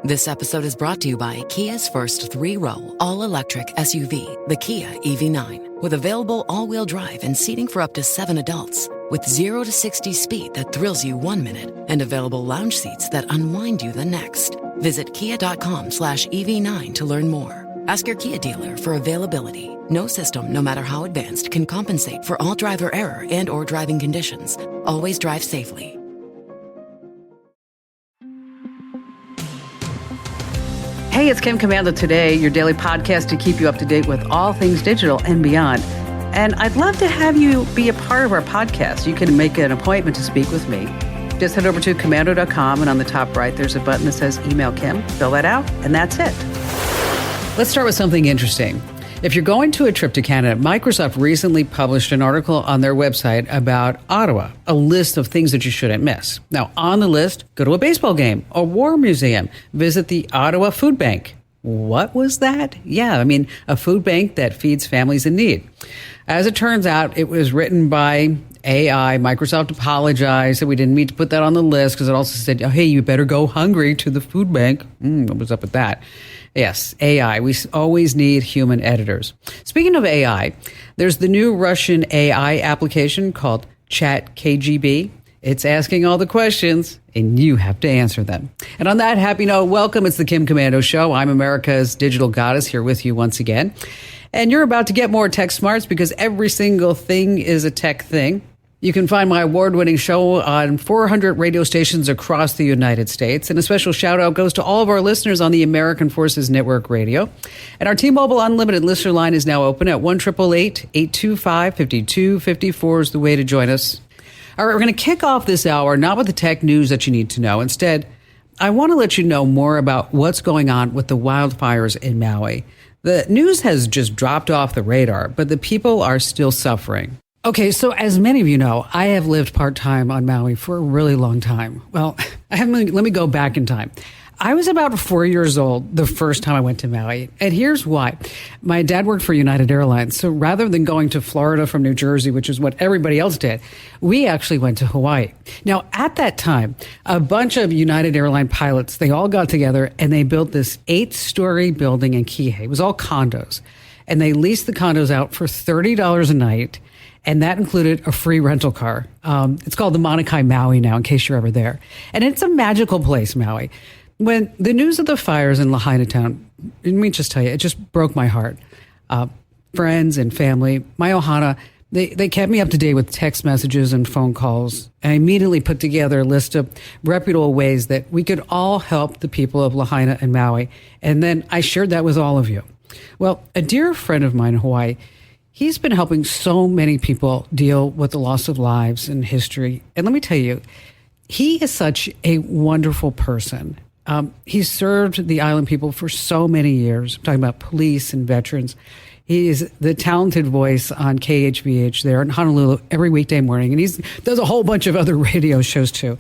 This episode is brought to you by Kia's first three-row, all-electric SUV, the Kia EV9, with available all-wheel drive and seating for up to 7 adults, with 0 to 60 speed that thrills you 1 minute and available lounge seats that unwind you the next. Visit kia.com/EV9 to learn more. Ask your Kia dealer for availability. No system, no matter how advanced, can compensate for all driver error and or driving conditions. Always drive safely. Hey, it's Kim Hamada Today, your daily podcast to keep you up to date with all things digital and beyond. And I'd love to have you be a part of our podcast. You can make an appointment to speak with me. Just head over to commando.com, and on the top right, there's a button that says Email Kim. Fill that out, and that's it. Let's start with something interesting. If you're going to a trip to Canada, Microsoft recently published an article on their website about Ottawa, a list of things that you shouldn't miss. Now, on the list, go to a baseball game, a war museum, visit the Ottawa Food Bank. What was that? Yeah, a food bank that feeds families in need. As it turns out, it was written by AI. Microsoft apologized that we didn't mean to put that on the list because it also said, oh, hey, you better go hungry to the food bank. What was up with that? Yes, AI. We always need human editors. Speaking of AI, there's the new Russian AI application called ChatKGB. It's asking all the questions, and you have to answer them. And on that happy note, welcome. It's the Kim Komando Show. I'm America's digital goddess here with you once again. And you're about to get more tech smarts because every single thing is a tech thing. You can find my award-winning show on 400 radio stations across the United States. And a special shout-out goes to all of our listeners on the American Forces Network Radio. And our T-Mobile Unlimited listener line is now open at 1-888-825-5254 is the way to join us. All right, we're going to kick off this hour not with the tech news that you need to know. Instead, I want to let you know more about what's going on with the wildfires in Maui. The news has just dropped off the radar, but the people are still suffering. Okay, so as many of you know, I have lived part-time on Maui for a really long time. Well, let me go back in time. I was about 4 years old the first time I went to Maui, and here's why. My dad worked for United Airlines, so rather than going to Florida from New Jersey, which is what everybody else did, we actually went to Hawaii. Now, at that time, a bunch of United Airline pilots, they all got together and they built this 8-story building in Kihei. It was all condos, and they leased the condos out for $30 a night. And that included a free rental car. It's called the Monokai Maui now, in case you're ever there. And it's a magical place, Maui. When the news of the fires in Lahaina town, let me just tell you, it just broke my heart. Friends and family, my ohana, they kept me up to date with text messages and phone calls. I immediately put together a list of reputable ways that we could all help the people of Lahaina and Maui. And then I shared that with all of you. Well, a dear friend of mine in Hawaii, he's been helping so many people deal with the loss of lives and history. And let me tell you, he is such a wonderful person. He's served the island people for so many years. I'm talking about police and veterans. He is the talented voice on KHVH there in Honolulu every weekday morning. And he does a whole bunch of other radio shows too.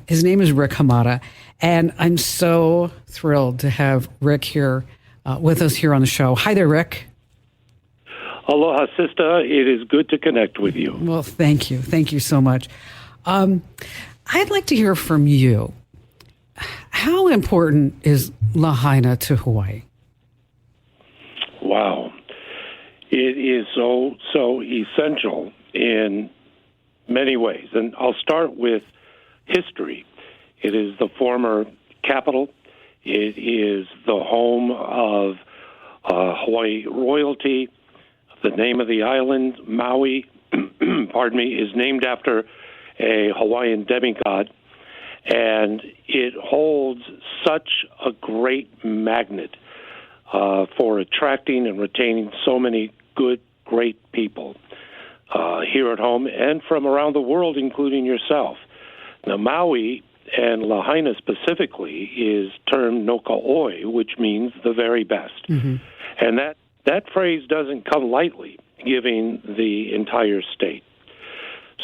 His name is Rick Hamada. And I'm so thrilled to have Rick here with us here on the show. Hi there, Rick. Aloha, sister. It is good to connect with you. Well, thank you. Thank you so much. I'd like to hear from you. How important is Lahaina to Hawaii? Wow. It is so essential in many ways. And I'll start with history. It is the former capital. It is the home of Hawaii royalty. The name of the island, Maui, is named after a Hawaiian demigod, and it holds such a great magnet for attracting and retaining so many good, great people here at home and from around the world, including yourself. Now, Maui and Lahaina specifically is termed Nokaoi, which means the very best. Mm-hmm. And that phrase doesn't come lightly, giving the entire state.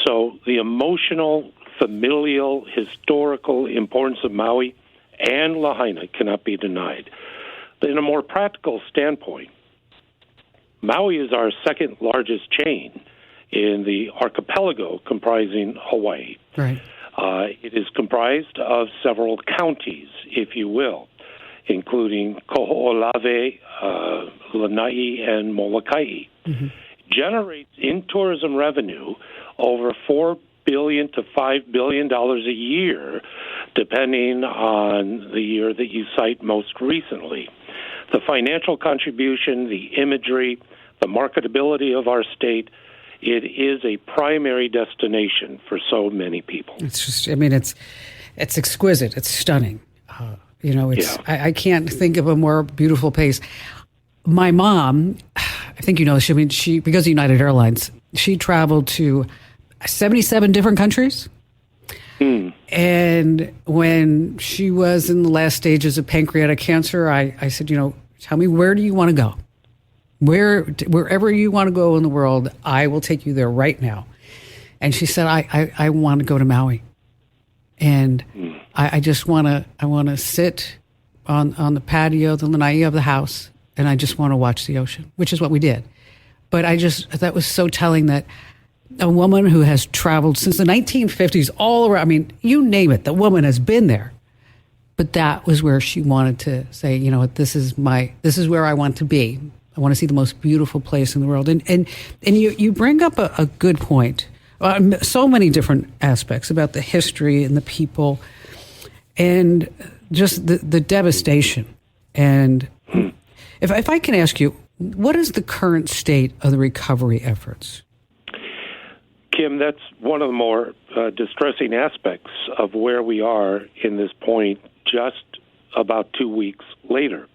So the emotional, familial, historical importance of Maui and Lahaina cannot be denied. But in a more practical standpoint, Maui is our second largest chain in the archipelago comprising Hawaii. Right. It is comprised of several counties, if you will. including Koho'olawe, Lanai, and Molokai, generates in tourism revenue over $4 billion to $5 billion a year, depending on the year that you cite most recently. The financial contribution, the imagery, the marketability of our state, it is a primary destination for so many people. It's just, I mean, it's exquisite. It's stunning. I can't think of a more beautiful place. My mom, I think you know, she because of United Airlines, she traveled to 77 different countries. And when she was in the last stages of pancreatic cancer, I said, tell me, where do you want to go? Wherever you want to go in the world, I will take you there right now. And she said, I want to go to Maui. And I just want to sit on the patio, the lanai of the house, and I just want to watch the ocean, which is what we did. But that was so telling that a woman who has traveled since the 1950s all around, I mean, you name it, the woman has been there. But that was where she wanted to say, this is where I want to be. I want to see the most beautiful place in the world. And you bring up a good point. So many different aspects about the history and the people and just the devastation. And if I can ask you, what is the current state of the recovery efforts? Kim, that's one of the more distressing aspects of where we are in this point just about 2 weeks later,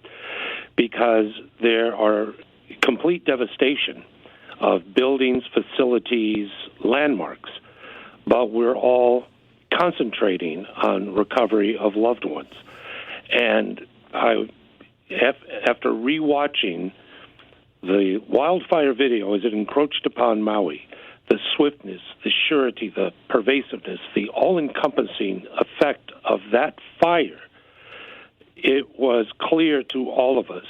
because there are complete devastation of buildings, facilities, landmarks, but we're all concentrating on recovery of loved ones. And after rewatching the wildfire video as it encroached upon Maui, the swiftness, the surety, the pervasiveness, the all-encompassing effect of that fire, it was clear to all of us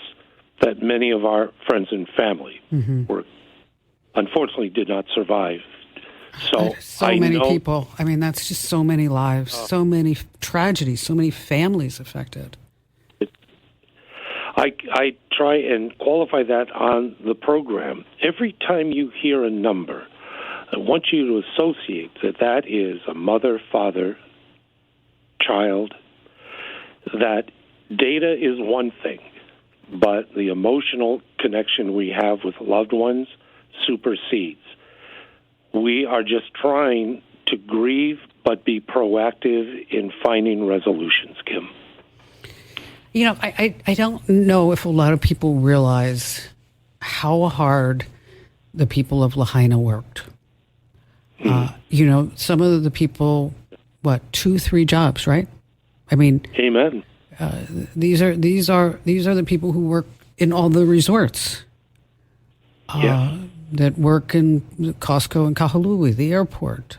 that many of our friends and family unfortunately did not survive. So many people. I mean, that's just so many lives, so many tragedies, so many families affected. I try and qualify that on the program. Every time you hear a number, I want you to associate that is a mother, father, child. That data is one thing, but the emotional connection we have with loved ones supersedes. We are just trying to grieve, but be proactive in finding resolutions, Kim. I don't know if a lot of people realize how hard the people of Lahaina worked. Some of the people, 2-3 jobs, right? I mean, amen. These are the people who work in all the resorts. That work in Costco and Kahului, the airport,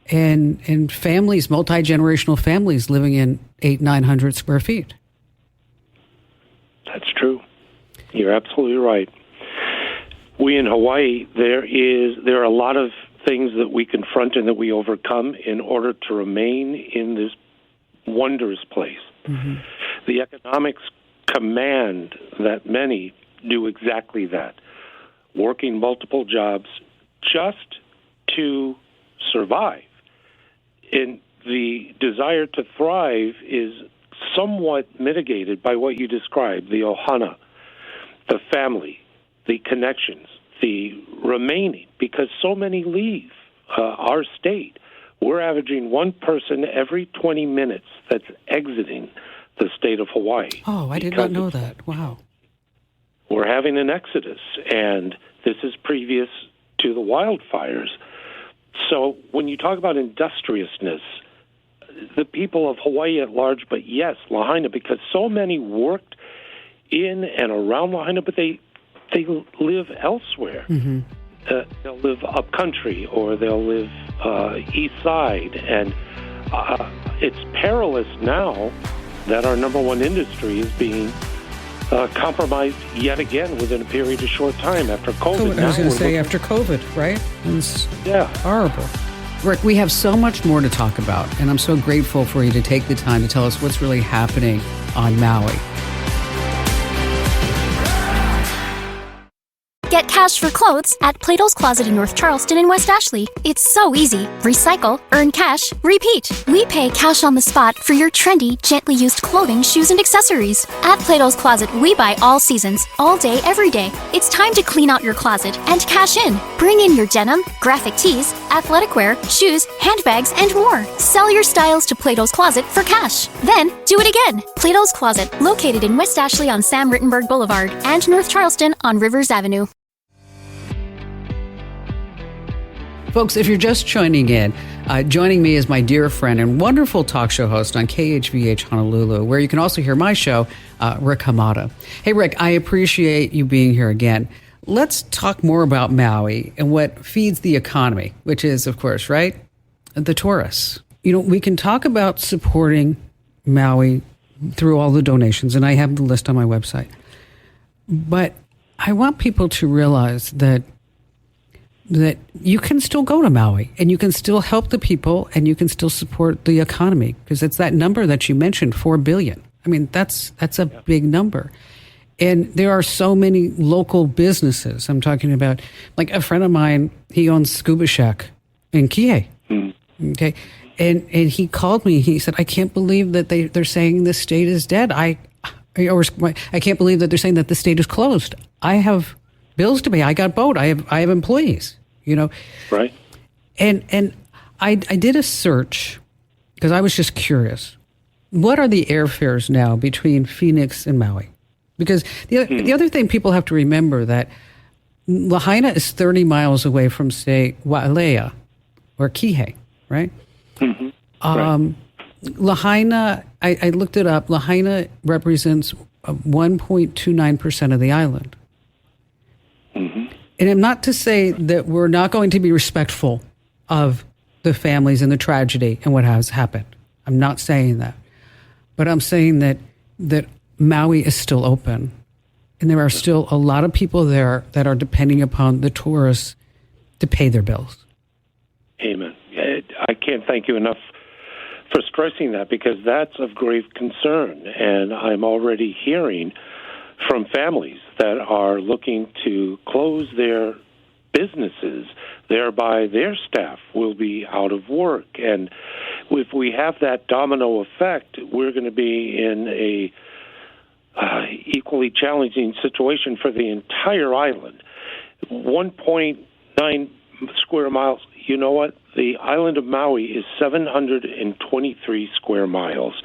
and families, multi-generational families living in 800-900 square feet. That's true. You're absolutely right. We in Hawaii, there are a lot of things that we confront and that we overcome in order to remain in this wondrous place. The economics command that many do exactly that, working multiple jobs just to survive. And the desire to thrive is somewhat mitigated by what you described, the ohana, the family, the connections, the remaining, because so many leave our state. We're averaging one person every 20 minutes that's exiting the state of Hawaii. Oh, I did not know that. Wow. We're having an exodus, and this is previous to the wildfires. So when you talk about industriousness, the people of Hawaii at large, but yes, Lahaina, because so many worked in and around Lahaina, but they live elsewhere. They'll live up country or they'll live east side. And it's perilous now that our number one industry is being compromised yet again within a period of short time after COVID. I was going to say after COVID, right? It's horrible. Rick, we have so much more to talk about, and I'm so grateful for you to take the time to tell us what's really happening on Maui. Get cash for clothes at Plato's Closet in North Charleston and West Ashley. It's so easy. Recycle, earn cash, repeat. We pay cash on the spot for your trendy, gently used clothing, shoes, and accessories. At Plato's Closet, we buy all seasons, all day, every day. It's time to clean out your closet and cash in. Bring in your denim, graphic tees, athletic wear, shoes, handbags, and more. Sell your styles to Plato's Closet for cash. Then, do it again. Plato's Closet, located in West Ashley on Sam Rittenberg Boulevard and North Charleston on Rivers Avenue. Folks, if you're just joining in, joining me is my dear friend and wonderful talk show host on KHVH Honolulu, where you can also hear my show, Rick Hamada. Hey, Rick, I appreciate you being here again. Let's talk more about Maui and what feeds the economy, which is, of course, right, the tourists. You know, we can talk about supporting Maui through all the donations, and I have the list on my website. But I want people to realize that you can still go to Maui and you can still help the people and you can still support the economy, because it's that number that you mentioned, 4 billion. I mean, that's a big number. And there are so many local businesses. I'm talking about, like, a friend of mine, he owns Scuba Shack in Kihei. Okay. And he called me. He said, I can't believe that they're saying the state is dead. I can't believe that they're saying that the state is closed. I have bills to pay. I got boat. I have employees. You know, right? And I did a search because I was just curious. What are the airfares now between Phoenix and Maui? Because the other thing people have to remember, that Lahaina is 30 miles away from, say, Wailea or Kihei, right? Mm-hmm. Right. Lahaina, I looked it up. Lahaina represents 1.29% of the island. Mm-hmm. And I'm not to say that we're not going to be respectful of the families and the tragedy and what has happened. I'm not saying that. But I'm saying that Maui is still open. And there are still a lot of people there that are depending upon the tourists to pay their bills. Amen. I can't thank you enough for stressing that, because that's of grave concern. And I'm already hearing from families that are looking to close their businesses, thereby their staff will be out of work. And if we have that domino effect, we're going to be in a equally challenging situation for the entire island. 1.9 square miles. You know what? The island of Maui is 723 square miles.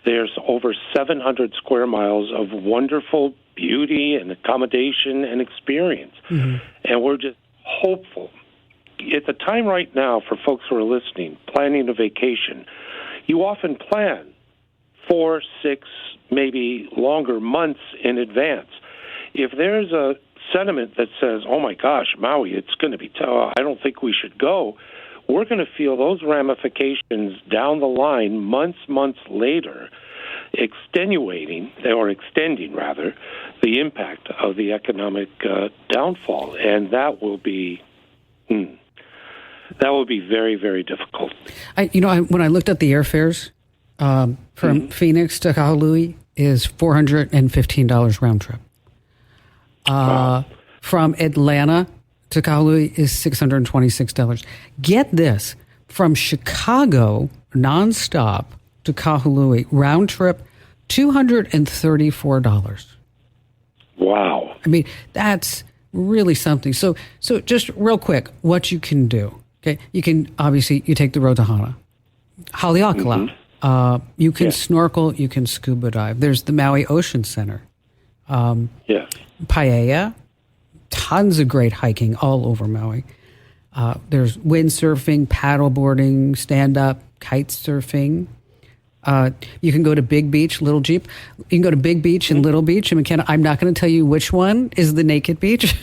There's over 700 square miles of wonderful beauty and accommodation and experience. Mm-hmm. And we're just hopeful. At the time right now, for folks who are listening, planning a vacation, you often plan 4, 6, maybe longer months in advance. If there's a sentiment that says, oh my gosh, Maui, it's going to be tough, I don't think we should go, we're going to feel those ramifications down the line, months later, extending the impact of the economic downfall, and that will be very, very difficult. When I looked at the airfares from Phoenix to Kahului, is $415 round trip. Wow. From Atlanta to Kahului is $626. Get this, from Chicago nonstop to Kahului, round trip, $234. Wow. I mean, that's really something. So just real quick, what you can do. Okay, you can you take the road to Haleakala. Mm-hmm. You can snorkel, you can scuba dive. There's the Maui Ocean Center. Yes. Paia, tons of great hiking all over Maui. There's windsurfing, paddleboarding, stand-up, kite surfing. You can go to Big Beach, Little Jeep. You can go to Big Beach and Little Beach in McKenna. I'm not going to tell you which one is the naked beach.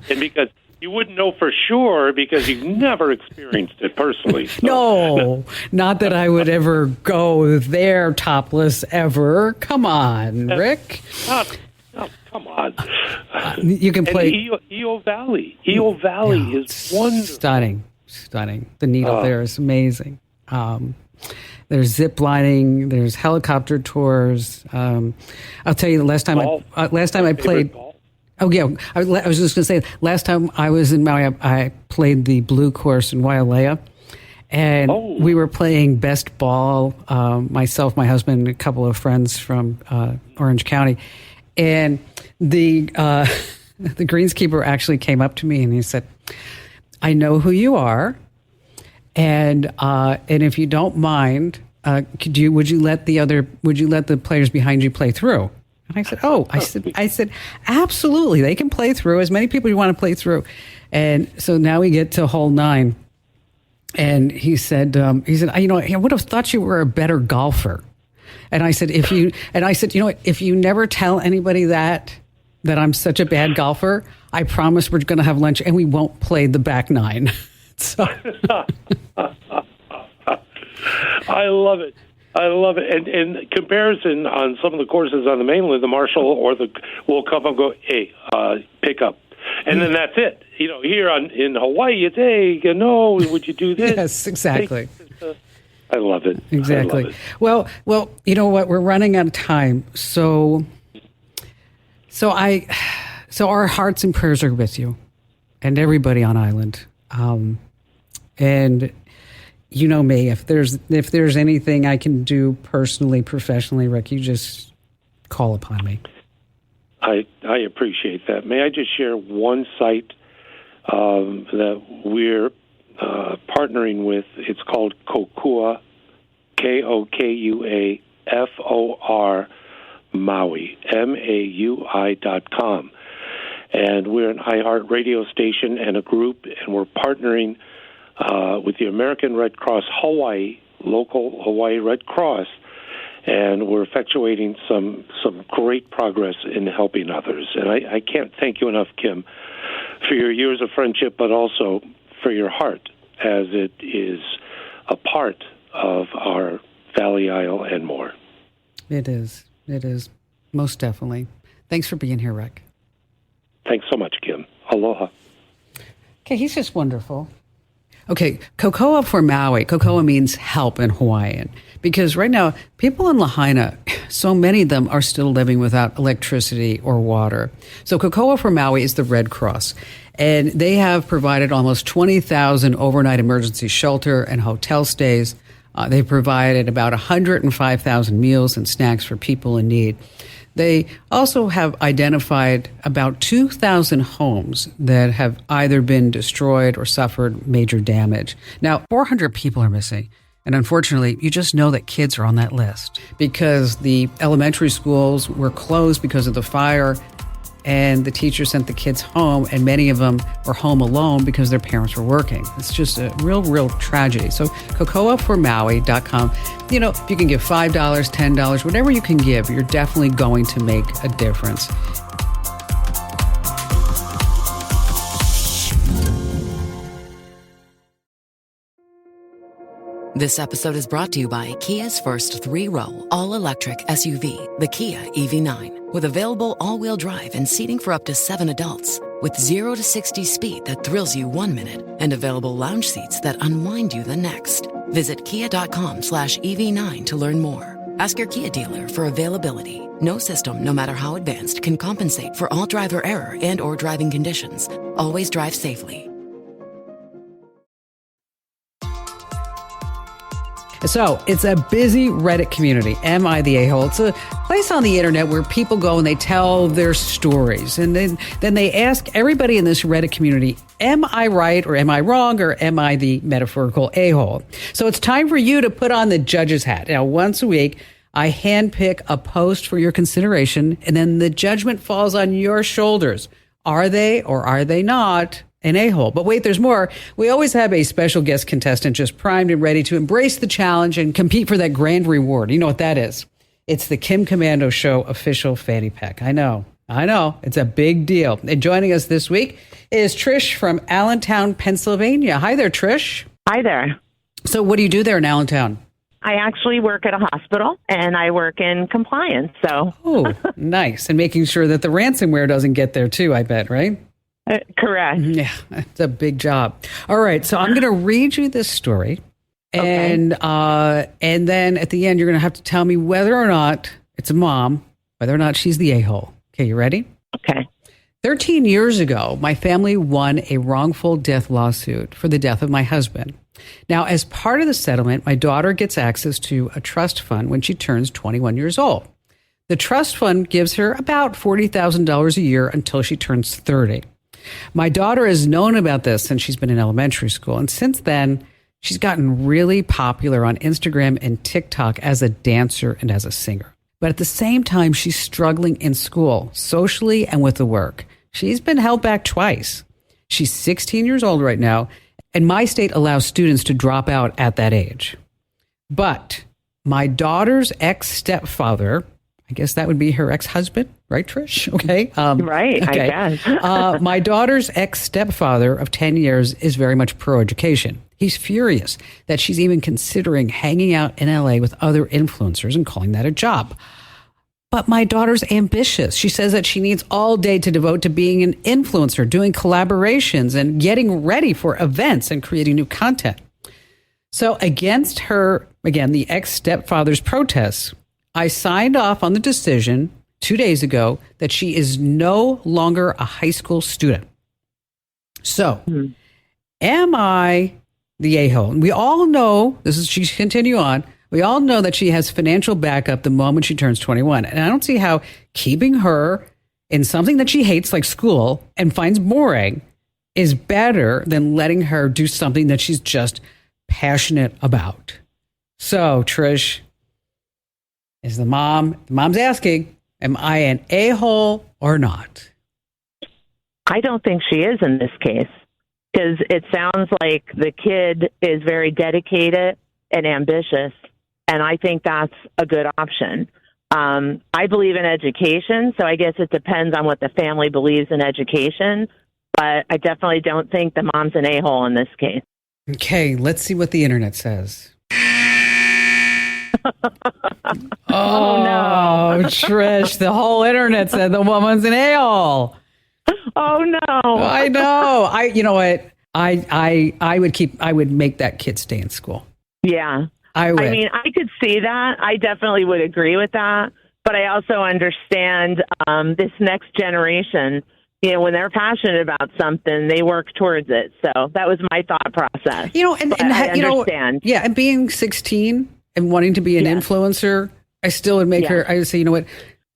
And because you wouldn't know for sure because you've never experienced it personally. So. No, not that I would ever go there topless ever. Come on, Rick. Come on. You can play. And Eo Valley. Eo Valley is wonderful. Stunning. The needle there is amazing. There's zip lining. There's helicopter tours. I'll tell you, the last time I played. Oh yeah, I was just going to say, last time I was in Maui, I played the blue course in Wailea, and we were playing best ball. Myself, my husband, and a couple of friends from Orange County, and the greenskeeper actually came up to me and he said, "I know who you are, and if you don't mind, would you let the players behind you play through?" And I said, I said, absolutely, they can play through as many people you want to play through. And so now we get to hole 9, and he said, I would have thought you were a better golfer. And I said, if you never tell anybody that I'm such a bad golfer, I promise we're going to have lunch and we won't play the back 9. So I love it. And in comparison, on some of the courses on the mainland, the marshal or will come and go, hey, pick up. And then that's it. Here in Hawaii, it's, hey, would you do this? Yes, exactly. I love it. Exactly. I love it. Well, you know what? We're running out of time. So our hearts and prayers are with you and everybody on island. And you know me, if there's anything I can do personally, professionally, Rick, you just call upon me. I appreciate that. May I just share one site that we're partnering with? It's called Kokua, KOKUAFOR, Maui, MAUI.com. And we're an iHeart radio station and a group, and we're partnering with the American Red Cross Hawaii, local Hawaii Red Cross, and we're effectuating some great progress in helping others. And I can't thank you enough, Kim, for your years of friendship, but also for your heart, as it is a part of our Valley Isle and more. It is, most definitely. Thanks for being here, Rick. Thanks so much, Kim. Aloha. Okay, he's just wonderful. Okay, Kokoa for Maui. Kokoa means help in Hawaiian. Because right now, people in Lahaina, so many of them are still living without electricity or water. So Kokoa for Maui is the Red Cross. And they have provided almost 20,000 overnight emergency shelter and hotel stays. They've provided about 105,000 meals and snacks for people in need. They also have identified about 2,000 homes that have either been destroyed or suffered major damage. Now, 400 people are missing. And unfortunately, you just know that kids are on that list because the elementary schools were closed because of the fire, and the teachers sent the kids home, and many of them were home alone because their parents were working. It's just a real tragedy. So kokoaformaui.com, if you can give $5, $10, whatever you can give, you're definitely going to make a difference. This episode is brought to you by Kia's first 3-row, all-electric SUV, the Kia EV9, with available all-wheel drive and seating for up to 7 adults, with 0 to 60 speed that thrills you 1 minute, and available lounge seats that unwind you the next. Visit kia.com/EV9 to learn more. Ask your Kia dealer for availability. No system, no matter how advanced, can compensate for all driver error and or driving conditions. Always drive safely. So it's a busy Reddit community. Am I the a-hole? It's a place on the internet where people go and they tell their stories. And then they ask everybody in this Reddit community, am I right or am I wrong or am I the metaphorical a-hole? So it's time for you to put on the judge's hat. Now, once a week, I handpick a post for your consideration, and then the judgment falls on your shoulders. Are they or are they not an a-hole? But wait, there's more. We always have a special guest contestant just primed and ready to embrace the challenge and compete for that grand reward. You know what that is? It's the Kim Komando Show official fanny pack. I know. It's a big deal. And joining us this week is Trish from Allentown, Pennsylvania. Hi there, Trish. Hi there. So what do you do there in Allentown? I actually work at a hospital, and I work in compliance. So, Oh, nice. And making sure that the ransomware doesn't get there too, I bet, right? Correct. Yeah, it's a big job. All right, so I'm going to read you this story, and then at the end, you're going to have to tell me whether or not it's a mom, whether or not she's the a-hole. Okay, you ready? Okay. 13 years ago, my family won a wrongful death lawsuit for the death of my husband. Now, as part of the settlement, my daughter gets access to a trust fund when she turns 21 years old. The trust fund gives her about $40,000 a year until she turns 30. My daughter has known about this since she's been in elementary school, and since then, she's gotten really popular on Instagram and TikTok as a dancer and as a singer. But at the same time, she's struggling in school, socially, and with the work. She's been held back twice. She's 16 years old right now, and my state allows students to drop out at that age. But my daughter's ex-stepfather, I guess that would be her ex-husband, right, Trish? Okay. Right, okay. I guess. My daughter's ex-stepfather of 10 years is very much pro-education. He's furious that she's even considering hanging out in LA with other influencers and calling that a job. But my daughter's ambitious. She says that she needs all day to devote to being an influencer, doing collaborations and getting ready for events and creating new content. So against her, again, the ex-stepfather's protests, I signed off on the decision 2 days ago that she is no longer a high school student. So am I the a-hole? And we all know, she continue on, we all know that she has financial backup the moment she turns 21. And I don't see how keeping her in something that she hates, like school, and finds boring, is better than letting her do something that she's just passionate about. So, Trish, is the mom's asking, am I an a-hole or not? I don't think she is in this case, because it sounds like the kid is very dedicated and ambitious, and I think that's a good option. I believe in education, so I guess it depends on what the family believes in education, but I definitely don't think the mom's an a-hole in this case. Okay, let's see what the internet says. Oh, no. Trish, the whole internet said the woman's an a-hole. Oh, no. I know. You know what? I would make that kid stay in school. Yeah. I would. I mean, I could see that. I definitely would agree with that. But I also understand this next generation, when they're passionate about something, they work towards it. So that was my thought process. And I understand. And being 16 and wanting to be an influencer, I still would make her, I would say, you know what?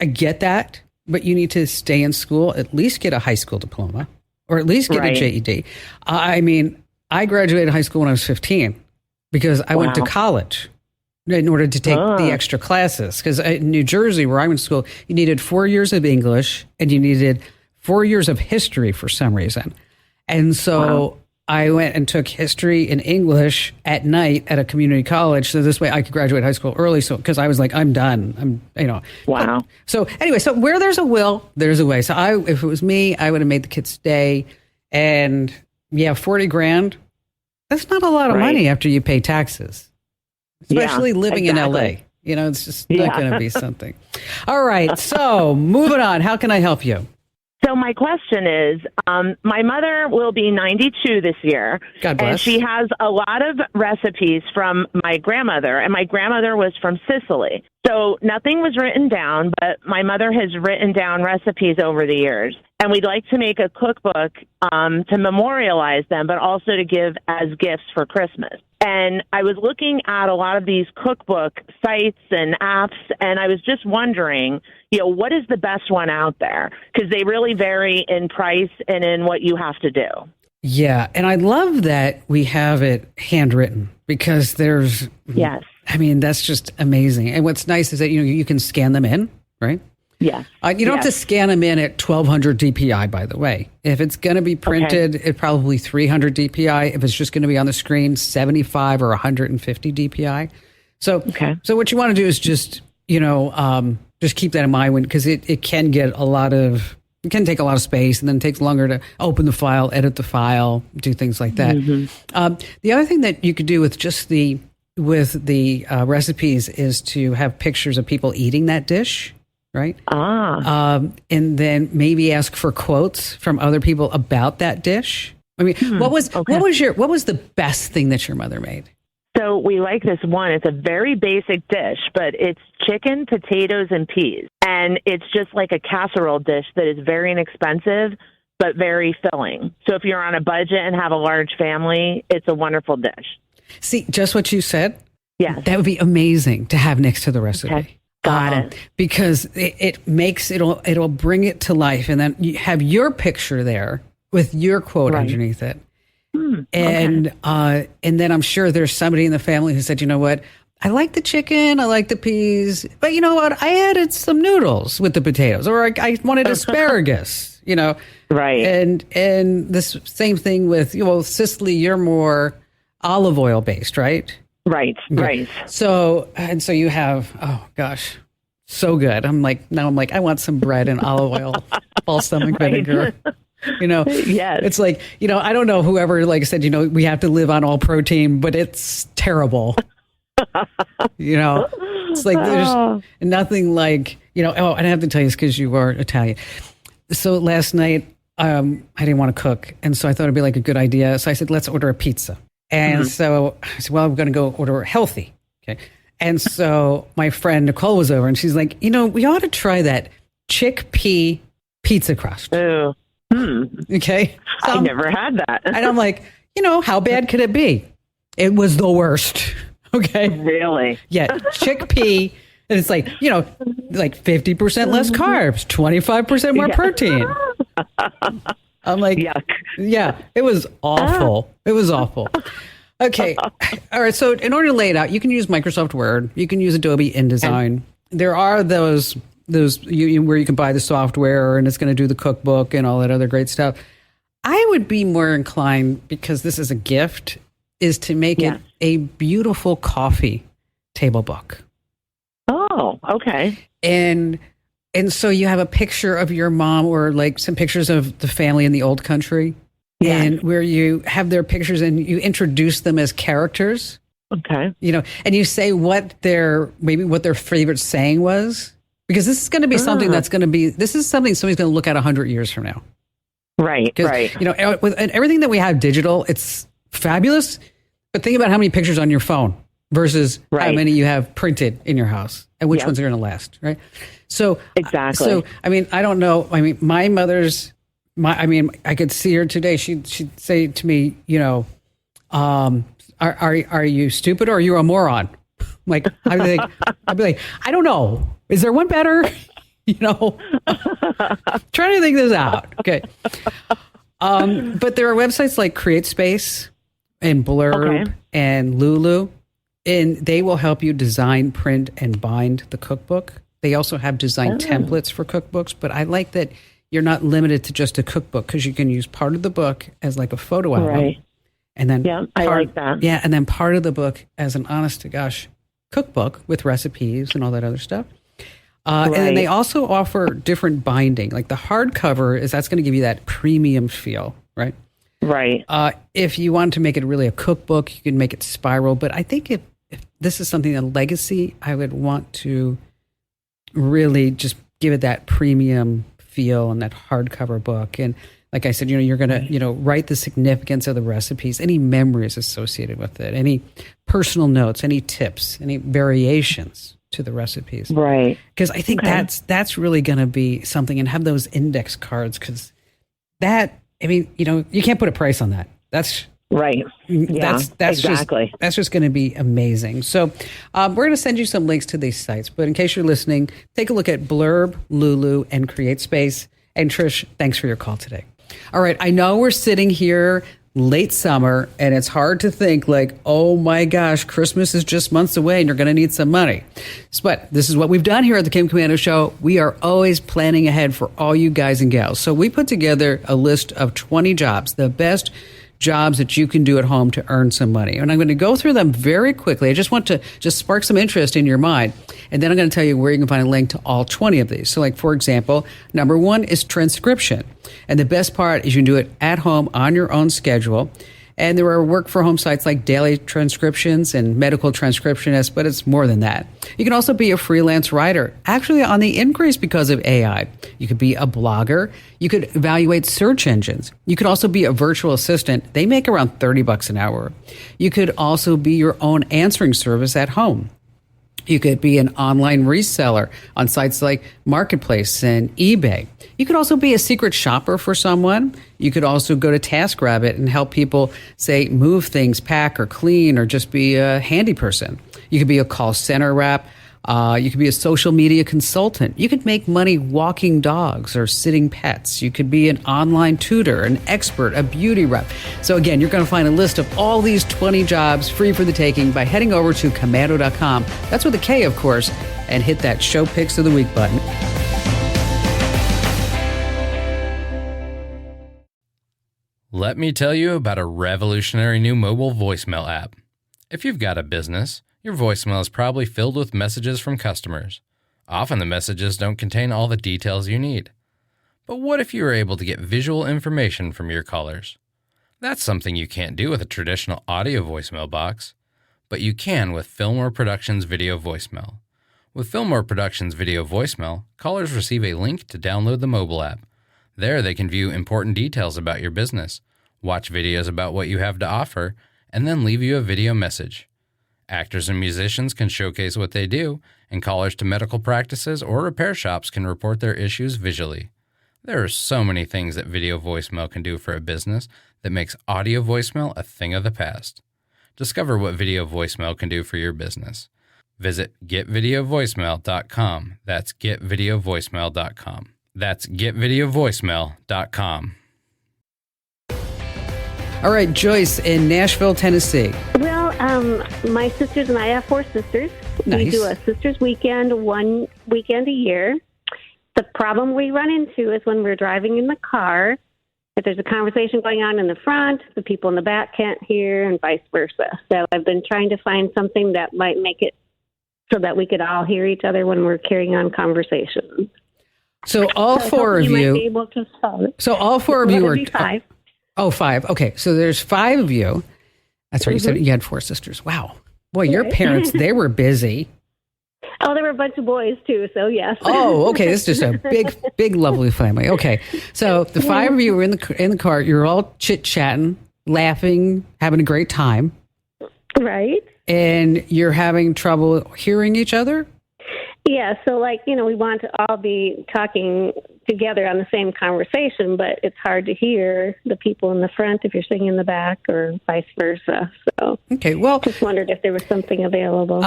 I get that, but you need to stay in school, at least get a high school diploma or at least get a GED. I mean, I graduated high school when I was 15 because I went to college in order to take the extra classes. Because in New Jersey, where I went to school, you needed 4 years of English and you needed 4 years of history for some reason. And so I went and took history and English at night at a community college. So this way I could graduate high school early. So, because I was like, I'm done. Wow. So anyway, so where there's a will, there's a way. So if it was me, I would have made the kids stay. And yeah, $40,000. That's not a lot of money after you pay taxes, especially living in LA. It's just not going to be something. All right. So moving on. How can I help you? So my question is, my mother will be 92 this year. God bless. And she has a lot of recipes from my grandmother, and my grandmother was from Sicily. So nothing was written down, but my mother has written down recipes over the years. And we'd like to make a cookbook to memorialize them, but also to give as gifts for Christmas. And I was looking at a lot of these cookbook sites and apps, and I was just wondering, what is the best one out there? Because they really vary in price and in what you have to do. Yeah, and I love that we have it handwritten because there's... Yes. I mean, that's just amazing. And what's nice is that, you can scan them in, right? Yes. You don't have to scan them in at 1200 DPI, by the way. If it's going to be printed, it's probably 300 DPI. If it's just going to be on the screen, 75 or 150 DPI. So what you want to do is just, just keep that in mind because it can get it can take a lot of space, and then it takes longer to open the file, edit the file, do things like that. Mm-hmm. The other thing that you could do with just the with the recipes is to have pictures of people eating that dish, right? And then maybe ask for quotes from other people about that dish. I mean, what was the best thing that your mother made? So we like this one. It's a very basic dish, but it's chicken, potatoes, and peas. And it's just like a casserole dish that is very inexpensive, but very filling. So if you're on a budget and have a large family, it's a wonderful dish. See, just what you said? Yes. That would be amazing to have next to the recipe. Okay. Got it. Because it'll bring it to life. And then you have your picture there with your quote underneath it. And then I'm sure there's somebody in the family who said, you know what, I like the chicken, I like the peas, but you know what, I added some noodles with the potatoes, or I wanted asparagus, you know. Right. And this same thing with, Cicely, you're more olive oil based, right? Right, right. So you have, oh gosh, so good. I'm like, I want some bread and olive oil, balsamic vinegar. Yes. It's like, I don't know whoever said, we have to live on all protein, but it's terrible. It's like there's nothing like, and I have to tell you this because you are Italian. So last night, I didn't want to cook. And so I thought it'd be like a good idea. So I said, let's order a pizza. And so I said, well, I'm going to go order healthy. Okay. And so my friend Nicole was over and she's like, we ought to try that chickpea pizza crust. Oh. Okay. So I never had that. And I'm like, how bad could it be? It was the worst. Okay. Really? Yeah. Chickpea. And it's like, like 50% less carbs, 25% more protein. I'm like, yuck. Yeah, it was awful. It was awful. Okay. All right. So in order to lay it out, you can use Microsoft Word. You can use Adobe InDesign. There are those where you can buy the software and it's going to do the cookbook and all that other great stuff. I would be more inclined, because this is a gift, is to make it a beautiful coffee table book. Oh, okay. And so you have a picture of your mom, or like some pictures of the family in the old country, and where you have their pictures and you introduce them as characters. Okay. And you say what their favorite saying was. Because this is going to be something this is something somebody's going to look at 100 years from now. Right, right. With everything that we have digital, it's fabulous. But think about how many pictures on your phone versus how many you have printed in your house and which ones are going to last, right? So exactly. So, I don't know. My mother's, I could see her today. She'd say to me, are you stupid or are you a moron? Like, I'd be like, I don't know. Is there one better? Trying to think this out. Okay. But there are websites like CreateSpace and Blurb and Lulu, and they will help you design, print, and bind the cookbook. They also have design templates for cookbooks, but I like that you're not limited to just a cookbook, because you can use part of the book as like a photo album. Right. And then I like that. Yeah, and then part of the book as an honest to gosh cookbook with recipes and all that other stuff. And then they also offer different binding. Like the hardcover that's going to give you that premium feel, right? Right. If you want to make it really a cookbook, you can make it spiral. But I think if this is something, a legacy, I would want to really just give it that premium feel and that hardcover book. And like I said, you're going to, write the significance of the recipes, any memories associated with it, any personal notes, any tips, any variations to the recipes. Right. Because I think that's really going to be something, and have those index cards, because that, you can't put a price on that. That's right. Yeah, that's exactly. That's just going to be amazing. So we're going to send you some links to these sites, but in case you're listening, take a look at Blurb, Lulu, and CreateSpace. And Trish, thanks for your call today. All right. I know we're sitting here late summer and it's hard to think like, oh my gosh, Christmas is just months away and you're going to need some money. But this is what we've done here at the Kim Komando Show. We are always planning ahead for all you guys and gals. So we put together a list of 20 jobs, the best jobs that you can do at home to earn some money. And I'm going to go through them very quickly. I just want to spark some interest in your mind. And then I'm going to tell you where you can find a link to all 20 of these. So like, for example, number 1 is transcription. And the best part is you can do it at home on your own schedule. And there are work from home sites like daily transcriptions and medical transcriptionists, but it's more than that. You can also be a freelance writer, actually on the increase because of AI. You could be a blogger. You could evaluate search engines. You could also be a virtual assistant. They make around $30 an hour. You could also be your own answering service at home. You could be an online reseller on sites like Marketplace and eBay. You could also be a secret shopper for someone. You could also go to TaskRabbit and help people, say, move things, pack or clean, or just be a handy person. You could be a call center rep. You could be a social media consultant. You could make money walking dogs or sitting pets. You could be an online tutor, an expert, a beauty rep. So again, you're going to find a list of all these 20 jobs free for the taking by heading over to commando.com. That's with a K, of course, and hit that Show Picks of the Week button. Let me tell you about a revolutionary new mobile voicemail app. If you've got a business, your voicemail is probably filled with messages from customers. Often the messages don't contain all the details you need. But what if you were able to get visual information from your callers? That's something you can't do with a traditional audio voicemail box, but you can with Fillmore Productions Video Voicemail. With Fillmore Productions Video Voicemail, callers receive a link to download the mobile app. There they can view important details about your business, watch videos about what you have to offer, and then leave you a video message. Actors and musicians can showcase what they do, and callers to medical practices or repair shops can report their issues visually. There are so many things that video voicemail can do for a business that makes audio voicemail a thing of the past. Discover what video voicemail can do for your business. Visit getvideovoicemail.com. That's getvideovoicemail.com. That's getvideovoicemail.com. All right, Joyce in Nashville, Tennessee. Well, my sisters and I have 4 sisters. Nice. We do a sisters weekend, one weekend a year. The problem we run into is when we're driving in the car, if there's a conversation going on in the front, the people in the back can't hear and vice versa. So I've been trying to find something that might make it so that we could all hear each other when we're carrying on conversations. So all four of you. Might be able to solve it. So all four of you are 5. Oh, 5. Okay, so there's 5 of you. That's right. You said you had 4 sisters. Wow. Boy, your parents, they were busy. Oh, there were a bunch of boys too, so yes. Oh, okay. This is just a big, lovely family. Okay, so the 5 of you were in the car. You're all chit-chatting, laughing, having a great time. Right. And you're having trouble hearing each other? Yeah, so we want to all be talking together on the same conversation, but it's hard to hear the people in the front if you're sitting in the back or vice versa. So okay, well, just wondered if there was something available.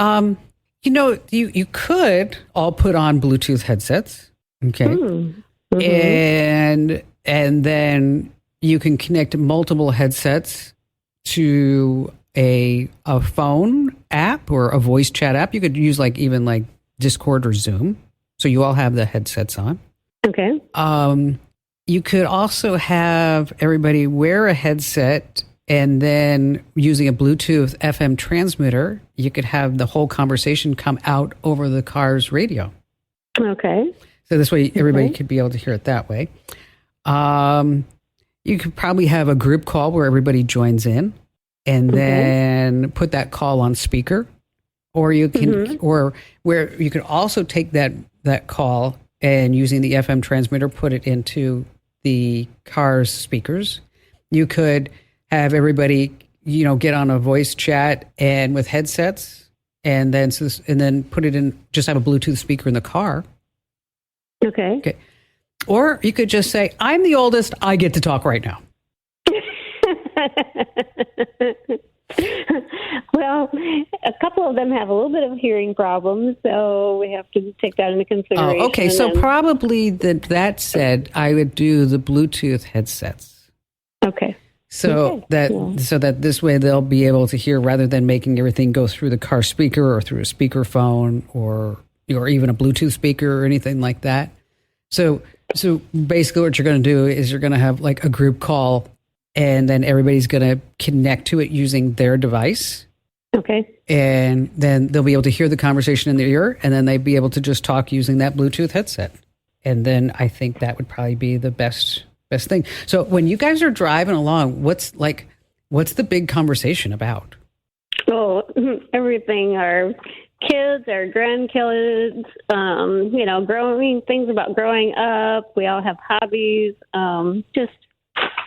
You could all put on Bluetooth headsets, okay, Mm-hmm. and then you can connect multiple headsets to a phone app or a voice chat app. You could use even Discord or Zoom, so you all have the headsets on. Okay. You could also have everybody wear a headset, and then using a Bluetooth FM transmitter, you could have the whole conversation come out over the car's radio. Okay. So this way, everybody could be able to hear it that way. You could probably have a group call where everybody joins in, and then put that call on speaker. Or you can, or where you could also take that call and using the FM transmitter, put it into the car's speakers. You could have everybody, get on a voice chat and with headsets, and then put it in. Just have a Bluetooth speaker in the car. Okay. Or you could just say, "I'm the oldest. I get to talk right now." Well, a couple of them have a little bit of hearing problems, so we have to take that into consideration. Oh, okay, so probably that said, I would do the Bluetooth headsets. Okay. So that this way they'll be able to hear rather than making everything go through the car speaker or through a speakerphone or even a Bluetooth speaker or anything like that. So basically what you're going to do is you're going to have a group call, and then everybody's going to connect to it using their device. Okay. And then they'll be able to hear the conversation in their ear, and then they'd be able to just talk using that Bluetooth headset. And then I think that would probably be the best thing. So when you guys are driving along, what's What's the big conversation about? Oh, everything. Our kids, our grandkids, growing things about growing up. We all have hobbies, just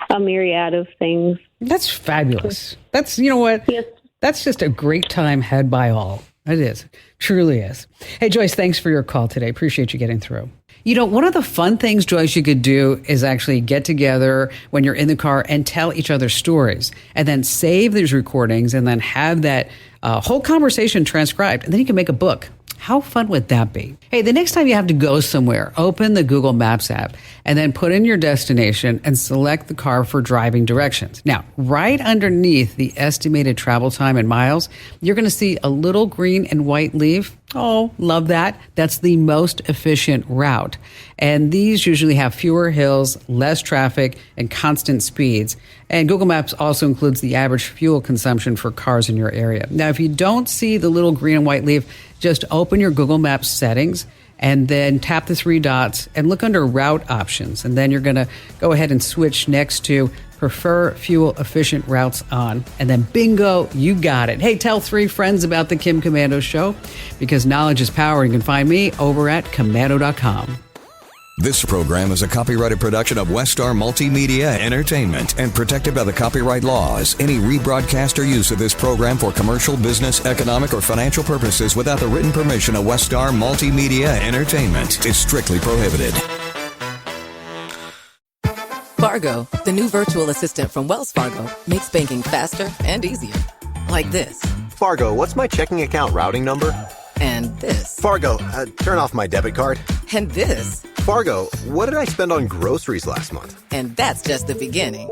a myriad of things. That's fabulous. That's, you know what? Yes. That's just a great time had by all. It is. Truly is. Hey, Joyce, thanks for your call today. Appreciate you getting through. You know, one of the fun things, Joyce, you could do is actually get together when you're in the car and tell each other stories and then save these recordings and then have that whole conversation transcribed. And then you can make a book. How fun would that be? Hey, the next time you have to go somewhere, open the Google Maps app and then put in your destination and select the car for driving directions. Now, right underneath the estimated travel time in miles, you're going to see a little green and white leaf. Oh, love that. That's the most efficient route. And these usually have fewer hills, less traffic, and constant speeds. And Google Maps also includes the average fuel consumption for cars in your area. Now, if you don't see the little green and white leaf, just open your Google Maps settings and then tap the three dots and look under route options. And then you're going to go ahead and switch next to prefer fuel efficient routes on. And then bingo, you got it. Hey, tell 3 friends about the Kim Komando Show because knowledge is power. You can find me over at Komando.com. This program is a copyrighted production of Westar Multimedia Entertainment and protected by the copyright laws. Any rebroadcast or use of this program for commercial, business, economic, or financial purposes without the written permission of Westar Multimedia Entertainment is strictly prohibited. Fargo, the new virtual assistant from Wells Fargo, makes banking faster and easier. Like this. Fargo, what's my checking account routing number? And this. Fargo, turn off my debit card. And this. Fargo, what did I spend on groceries last month? And that's just the beginning.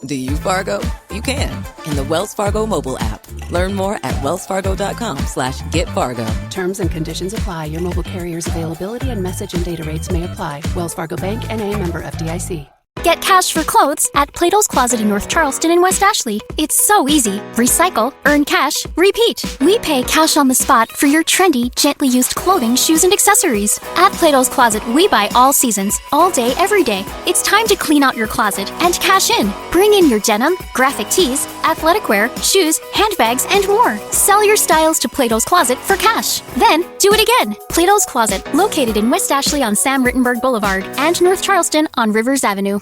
Do you, Fargo? You can in the Wells Fargo mobile app. Learn more at wellsfargo.com/getfargo. Terms and conditions apply. Your mobile carrier's availability and message and data rates may apply. Wells Fargo Bank, N.A., member FDIC. Get cash for clothes at Plato's Closet in North Charleston and West Ashley. It's so easy. Recycle, earn cash, repeat. We pay cash on the spot for your trendy, gently used clothing, shoes, and accessories. At Plato's Closet, we buy all seasons, all day, every day. It's time to clean out your closet and cash in. Bring in your denim, graphic tees, athletic wear, shoes, handbags, and more. Sell your styles to Plato's Closet for cash. Then, do it again. Plato's Closet, located in West Ashley on Sam Rittenberg Boulevard and North Charleston on Rivers Avenue.